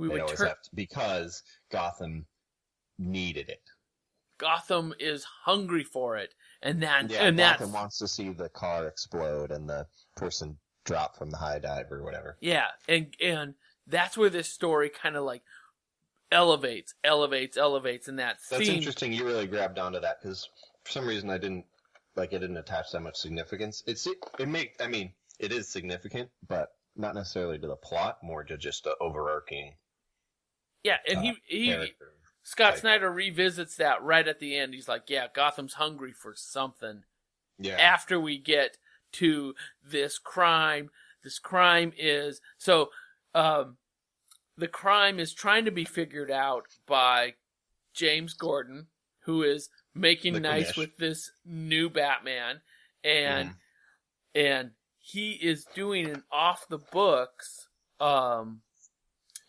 They'd always have to, because Gotham needed it. Gotham is hungry for it, and Gotham wants to see the car explode and the person drop from the high dive or whatever. Yeah, and that's where this story kind of like elevates, and that's interesting. You really grabbed onto that because for some reason I didn't attach that much significance. It is significant, but not necessarily to the plot, more to just the overarching. Yeah, and Scott Snyder revisits that right at the end. He's like, yeah, Gotham's hungry for something. Yeah. After we get to this crime is... So, the crime is trying to be figured out by James Gordon, who is making nice with this new Batman. And he is doing an off-the-books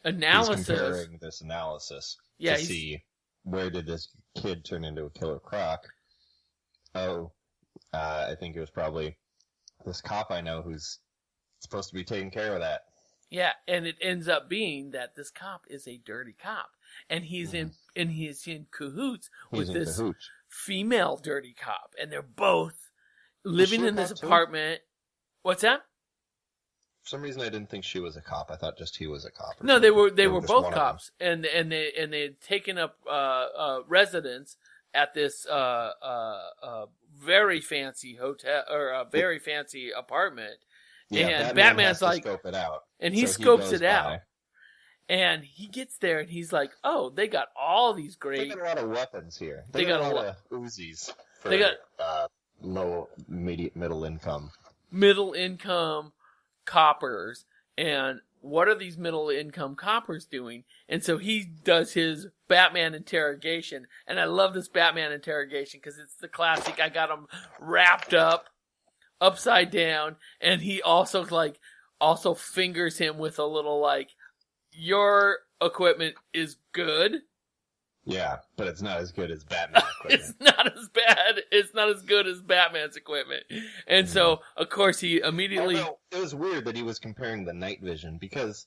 analysis. He's comparing this analysis to see where did this kid turn into a killer croc. I think it was probably this cop I know who's supposed to be taking care of that. Yeah, and it ends up being that this cop is a dirty cop, and he's in cahoots with this female dirty cop, and they're both living in this apartment. What's that? For some reason, I didn't think she was a cop. I thought just he was a cop. No, they were both cops, and they had taken up residence at this very fancy hotel or a very fancy apartment. Yeah, and Batman's like, scope it out. And he scopes it out. And he gets there and he's like, oh, they got all these great... They got a lot of weapons here. They got a lot of Uzis for low, middle income. Middle income coppers. And what are these middle income coppers doing? And so he does his Batman interrogation. And I love this Batman interrogation because it's the classic. I got him wrapped up, upside down, and he also fingers him with a little like, your equipment is good. Yeah, but it's not as good as Batman's equipment. It's not as bad. It's not as good as Batman's equipment. And so, of course, he immediately... Although, it was weird that he was comparing the night vision, because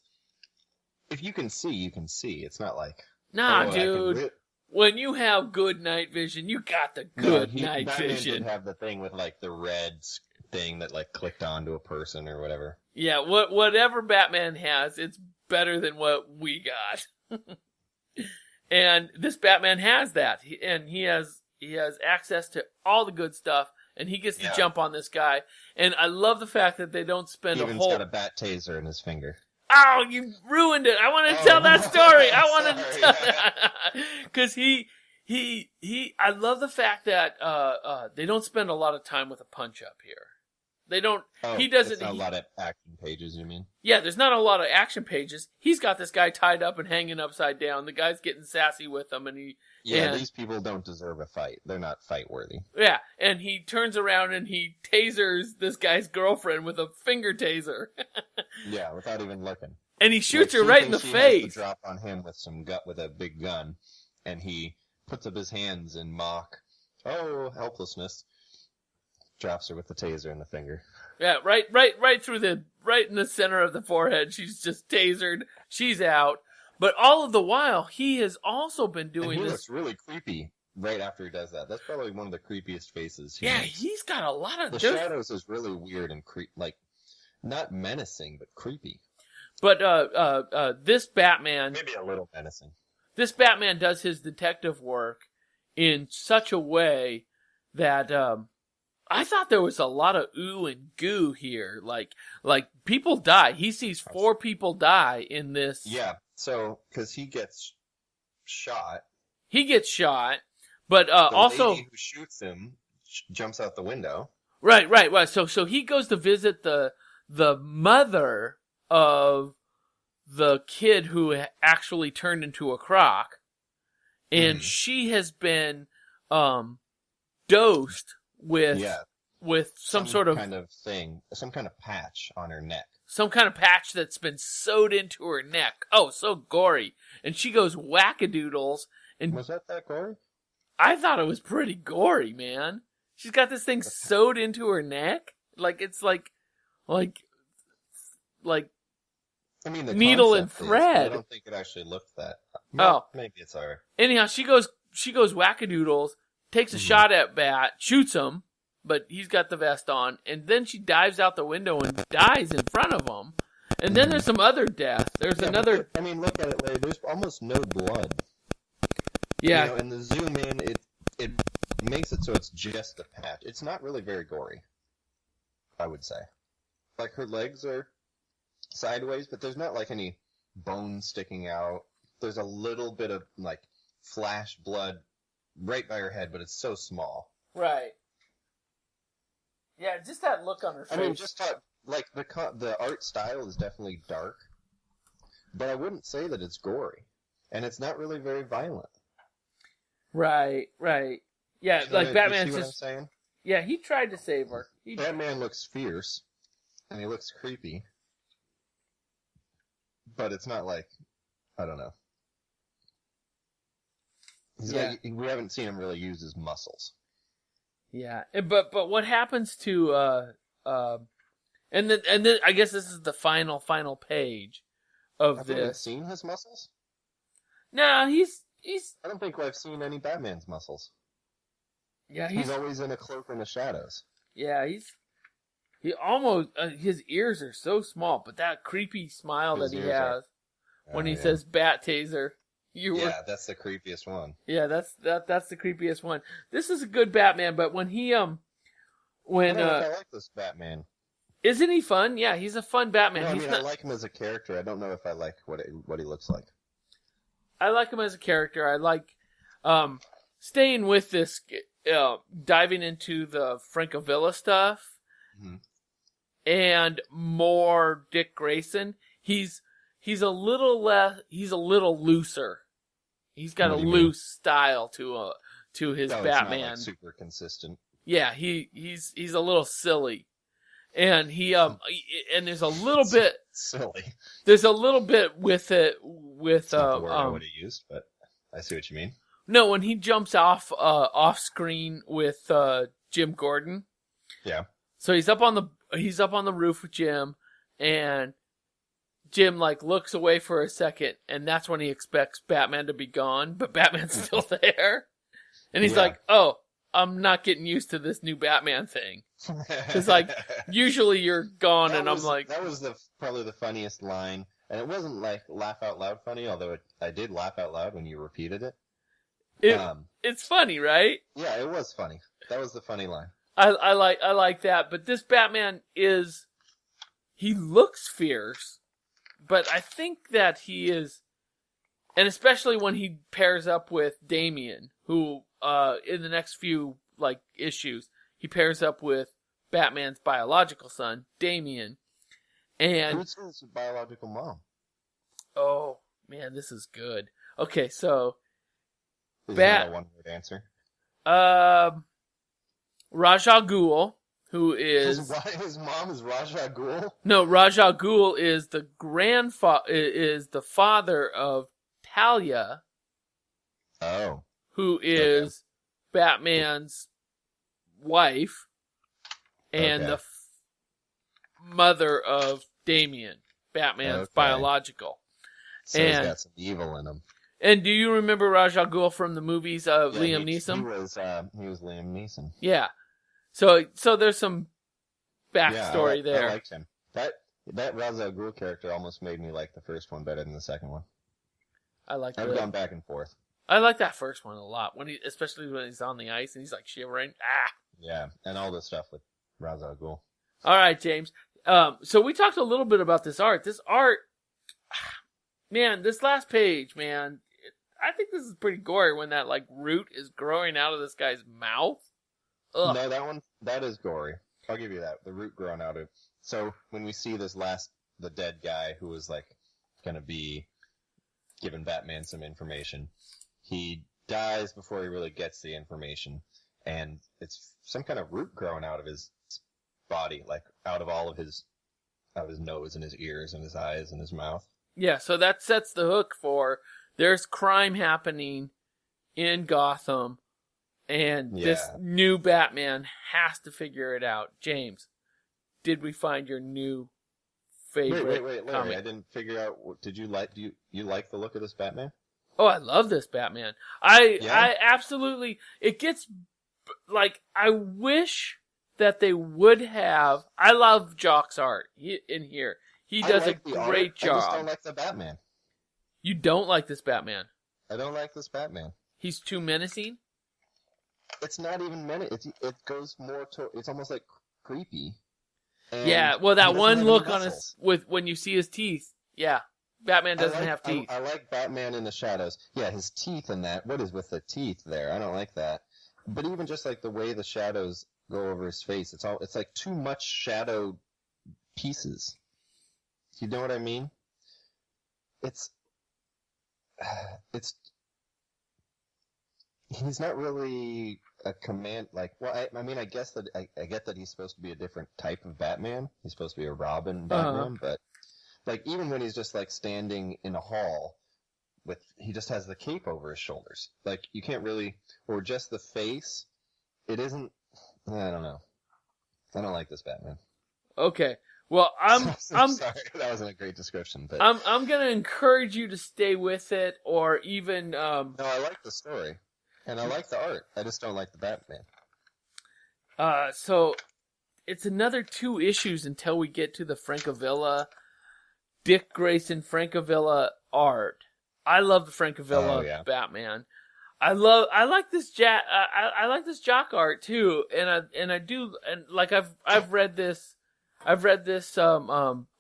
if you can see, you can see. It's not like... Nah, dude. When you have good night vision, you got the good night vision. Batman did have the thing with, like, the red thing that, like, clicked onto a person or whatever. Yeah, whatever Batman has, it's better than what we got. And this Batman has that. He has access to all the good stuff, and he gets to jump on this guy. And I love the fact that they don't spend Steven's got a bat taser in his finger. Oh, you ruined it. I want to tell that story. I want to tell that. Because I love the fact that they don't spend a lot of time with a punch-up here. They don't. He doesn't. It's not a lot of action pages, you mean? Yeah, there's not a lot of action pages. He's got this guy tied up and hanging upside down. The guy's getting sassy with him, and these people don't deserve a fight. They're not fight worthy. Yeah, and he turns around and he tasers this guy's girlfriend with a finger taser. Yeah, without even looking. And he shoots her right in the face. Has to drop on him with a big gun, and he puts up his hands in mock helplessness. Drops her with the taser in the finger. Yeah, right in the center of the forehead. She's just tasered. She's out. But all of the while, he has also been doing this. He looks really creepy right after he does that. That's probably one of the creepiest faces. He's got a lot of... The shadows is really weird and not menacing, but creepy. But this Batman... Maybe a little menacing. This Batman does his detective work in such a way that... I thought there was a lot of ooh and goo here. Like people die. He sees 4 people die in this. Yeah, so, because he gets shot. But the also... lady who shoots him jumps out the window. Right. So he goes to visit the mother of the kid who actually turned into a croc. And she has been dosed with some sort of... kind of thing, some kind of patch on her neck. Some kind of patch that's been sewed into her neck. Oh, so gory. And she goes wackadoodles. And was that gory? I thought it was pretty gory, man. She's got this thing sewed into her neck. Like, it's like... I mean, the needle and concept is, but I thread. don't think it actually looked that. Oh. Well, maybe it's alright. Anyhow, she goes wackadoodles, takes a shot at Bat, shoots him, but he's got the vest on, and then she dives out the window and dies in front of him. And then there's some other death. There's another. I mean, look at it later. There's almost no blood. Yeah. You know, and the zoom in, it makes it so it's just a patch. It's not really very gory, I would say. Like, her legs are sideways, but there's not, like, any bones sticking out. There's a little bit of, like, flash blood right by her head, but it's so small. Right. Yeah, just that look on her face. I mean, just like, the art style is definitely dark, but I wouldn't say that it's gory. And it's not really very violent. Right. Yeah, like Batman's see what just... I'm saying? Yeah, he tried to save her. Batman looks fierce, and he looks creepy. But it's not like, I don't know. We haven't seen him really use his muscles. Yeah, but what happens to and then I guess this is the final page of this. Have you seen his muscles? No, he's. I don't think I've seen any Batman's muscles. Yeah, he's always in a cloak in the shadows. Yeah, he almost his ears are so small, but that creepy smile that he has when he says "Bat Taser." That's the creepiest one. Yeah, that's the creepiest one. This is a good Batman, but when he I like this Batman. Isn't he fun? Yeah, he's a fun Batman. No, I like him as a character. I don't know if I like what he looks like. I like him as a character. I like staying with this, diving into the Francavilla stuff, and more Dick Grayson. He's a little looser. He's got a loose style to his Batman. It's not, like, super consistent. Yeah, he's a little silly, and and there's a little bit silly. There's a little bit with it with not the word I would have used, but I see what you mean. No, when he jumps off screen with Jim Gordon. Yeah. So he's up on the roof with Jim, and Jim looks away for a second, and that's when he expects Batman to be gone, but Batman's still there. And he's like, "Oh, I'm not getting used to this new Batman thing." Because usually you're gone, and I'm like, that was probably the funniest line, and it wasn't laugh out loud funny, although I did laugh out loud when you repeated it. It's funny, right? Yeah, it was funny. That was the funny line. I like that, but this Batman he looks fierce, but I think that he is, and especially when he pairs up with Damian, who in the next few issues he pairs up with Batman's biological son, Damian, and who's his biological mom? Oh man, this is good. Okay, so is that a one-word answer? Ra's al Ghul, who is his mom is Ra's al Ghul? No, Ra's al Ghul is the the father of Talia. Oh. Who is Batman's wife and the mother of Damian, Batman's biological. So he's got some evil in him. And do you remember Ra's al Ghul from the movies of Liam Neeson? He was Liam Neeson. Yeah. So there's some backstory there. I liked him. That Ra's al Ghul character almost made me like the first one better than the second one. I've gone back and forth. I like that first one a lot, especially when he's on the ice and he's shivering. Yeah, and all the stuff with Ra's al Ghul. All right, James. So we talked a little bit about this art. This art, man, this last page, man, I think this is pretty gory when that root is growing out of this guy's mouth. Ugh. No, that is gory. I'll give you that. The root growing out of. So when we see the dead guy who was gonna be giving Batman some information, he dies before he really gets the information, and it's some kind of root growing out of his body, out of all of his nose and his ears and his eyes and his mouth. Yeah, so that sets the hook for there's crime happening in Gotham, and this new Batman has to figure it out. James, did we find your new favorite Larry, comic. I didn't figure out. Did you like? Do you like the look of this Batman? Oh, I love this Batman. Yeah? I absolutely. It gets like I wish that they would have. I love Jock's art in here. He does I like a the art, great job. I just don't like the Batman. You don't like this Batman? I don't like this Batman. He's too menacing. It's not even it goes more to. It's almost like creepy. And Yeah, well, he that doesn't one have look any on muscles. when you see his teeth. Yeah, Batman doesn't have teeth. I like Batman in the shadows. Yeah, his teeth in that. What is with the teeth there? I don't like that. But even just like the way the shadows go over his face, it's like too much shadow pieces. You know what I mean? It's he's not really a command I mean I guess that I get that he's supposed to be a different type of Batman. He's supposed to be a Robin Batman, but like even when he's just like standing in a hall he just has the cape over his shoulders. Like you can't really, or just the face. It isn't. I don't know. I don't like this Batman. Okay. Well, I'm sorry. That wasn't a great description, but I'm gonna encourage you to stay with it, or even. No, I like the story, and I like the art. I just don't like the Batman. So it's another 2 issues until we get to the Francavilla, Dick Grayson Francavilla art. I love the Francavilla Batman. I like this I like this Jock art too, and I do, and like I've read this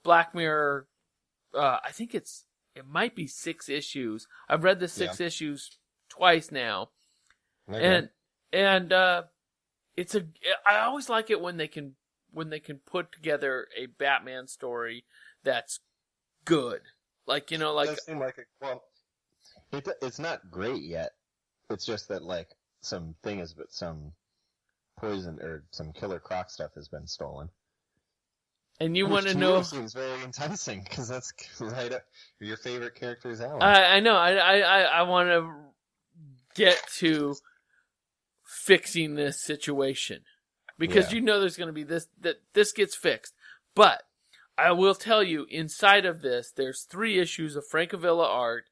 Black Mirror. I think it might be 6 issues. I've read the 6 issues twice now, okay. and I always like it when they can put together a Batman story that's good. Like, you know, like it does seem like it's not great yet. It's just that like some poison or some Killer Croc stuff has been stolen. And you want to know? Seems very enticing because that's right up your favorite character's alley. I know. I want to get to fixing this situation because you know there's going to be this gets fixed. But I will tell you, inside of this, there's 3 issues of Francavilla art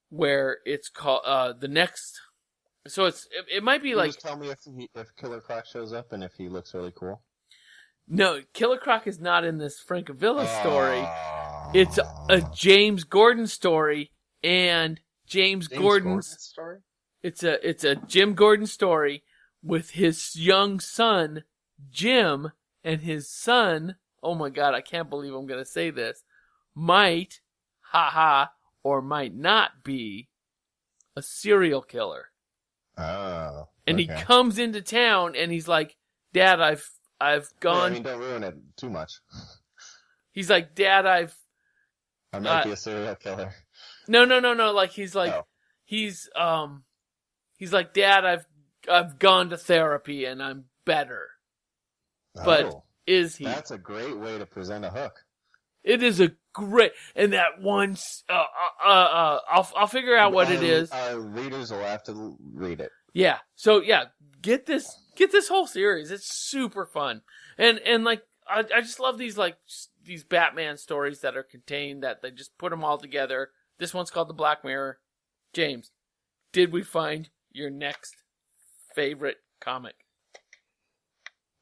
where it's called the next. So it might be like. Just tell me if Killer Croc shows up and if he looks really cool. No, Killer Croc is not in this Francavilla story. It's a James Gordon story, and James Gordon's story. It's a Jim Gordon story with his young son Jim, and his son. Oh my God, I can't believe I'm going to say this. Might, or might not be a serial killer. Oh. And he comes into town and he's like, "Dad, I've gone." Yeah, I mean, don't ruin it too much. He's like, "Dad, I might be a serial killer." No. Like he's like, he's like, "Dad, I've gone to therapy and I'm better." But is he? That's a great way to present a hook. It is a great, and that one. I'll figure out what it is. Our readers will have to read it. Yeah. So yeah, get this whole series. It's super fun, and like I just love these these Batman stories that are contained, that they just put them all together. This one's called The Black Mirror. James, did we find your next favorite comic?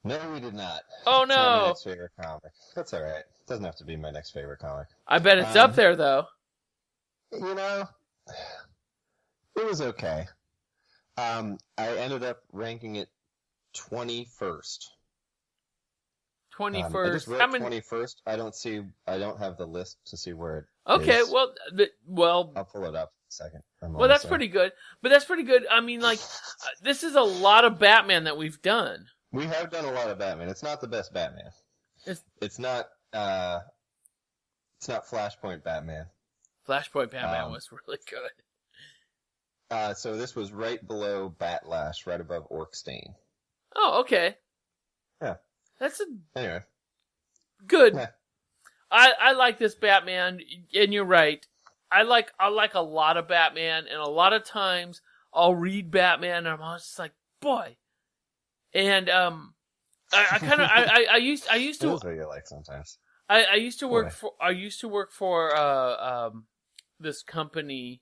No, we did not. Oh, it's no. not my next favorite comic. That's all right. It doesn't have to be my next favorite comic. I bet it's up there, though. You know, it was okay. I ended up ranking it 21st. 21st. I just wrote 21st. I don't have the list to see where it okay, is. well. I'll pull it up in a second. Well, that's pretty good. But that's pretty good. I mean, like, this is a lot of Batman that we've done. We have done a lot of Batman. It's not the best Batman. It's not Flashpoint Batman. Flashpoint Batman was really good. So this was right below Batlash, right above Orcstain. Oh, okay. Yeah. Anyway. Good. Yeah. I like this Batman, and you're right. I like a lot of Batman, and a lot of times I'll read Batman, and I'm just like, boy. And I used to. That's what you like sometimes. I used to work Boy. for this company